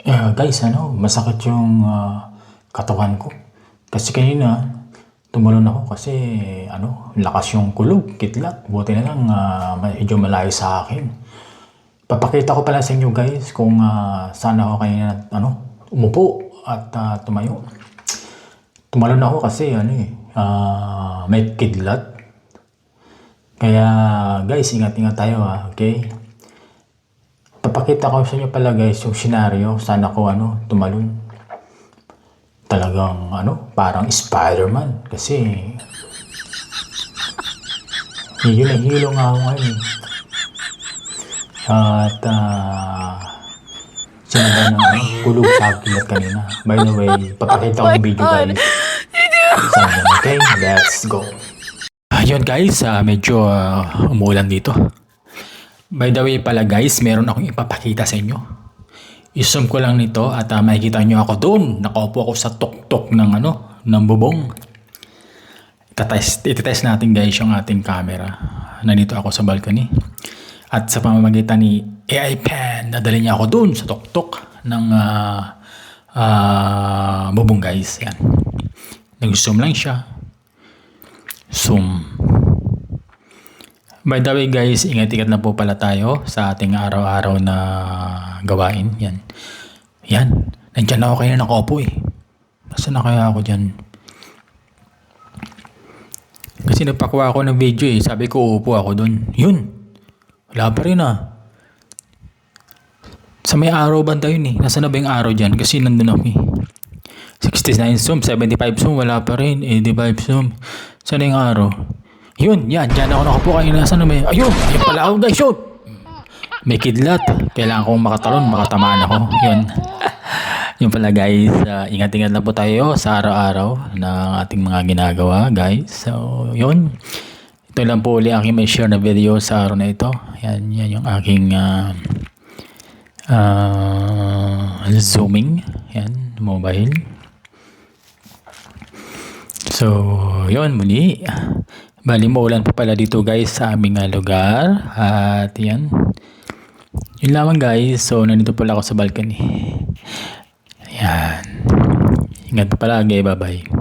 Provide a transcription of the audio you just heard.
Guys, masakit yung katawan ko. Kasi kanina, tumalon ako kasi lakas yung kulog, kitlat. Buti na lang medyo malayo sa akin. Papakita ko pala sa inyo guys kung saan ako kanina umupo at tumayo. Tumalon ako kasi may kidlat. Kaya guys, ingat-ingat tayo okay? Papakita ko sa inyo pala guys yung senaryo saan ako tumalon. Talagang parang Spider-Man kasi hilo nga ako ngayon. At sinabi ng kulog sa kilat kanina. By the way, papakita ko yung video guys. Saan okay? Let's go. Ayun guys, medyo umuulan dito. By the way pala guys, meron akong ipapakita sa inyo. I-zoom ko lang nito at makikita nyo ako doon. Nakaupo ako sa tuktok ng bubong. Itetest natin guys yung ating camera. Nandito ako sa balcony. At sa pamamagitan ni AI Pen, nadali niya ako doon sa tuktok ng bubong guys. Yan. Nag-zoom lang siya. Zoom. By the way guys, ingat-ingat na po pala tayo sa ating araw-araw na gawain. Yan. Yan. Nandiyan ako kaya nakaupo eh. Nasaan na kaya ako dyan? Kasi nagpakuha ako ng video eh. Sabi ko uupo ako dun. Yun. Wala pa rin Sa may araw banda yun eh. Nasaan na ba yung araw dyan? Kasi nandun ako eh. 69 zoom, 75 zoom, wala pa rin. 85 zoom. Saan na yung araw? Yun, yan. Diyan ako nakapo kanina. Nasaan na may... Ayun pala ako guys, yun. May kidlat. Kailangan kong makatalon, makatamaan ako. Yun. Yun pala guys. Ingat-ingat lang po tayo sa araw-araw ng ating mga ginagawa guys. So, yun. Ito lang po ulit aking may share na video sa araw na ito. Yan yung aking zooming. Yan, mobile. So, yun muli. Bali maulan pa pala dito guys sa aming lugar. At yan. Yun lamang guys. So, nandito pala ako sa balcony. Yan. Ingat pa palagi. Bye-bye.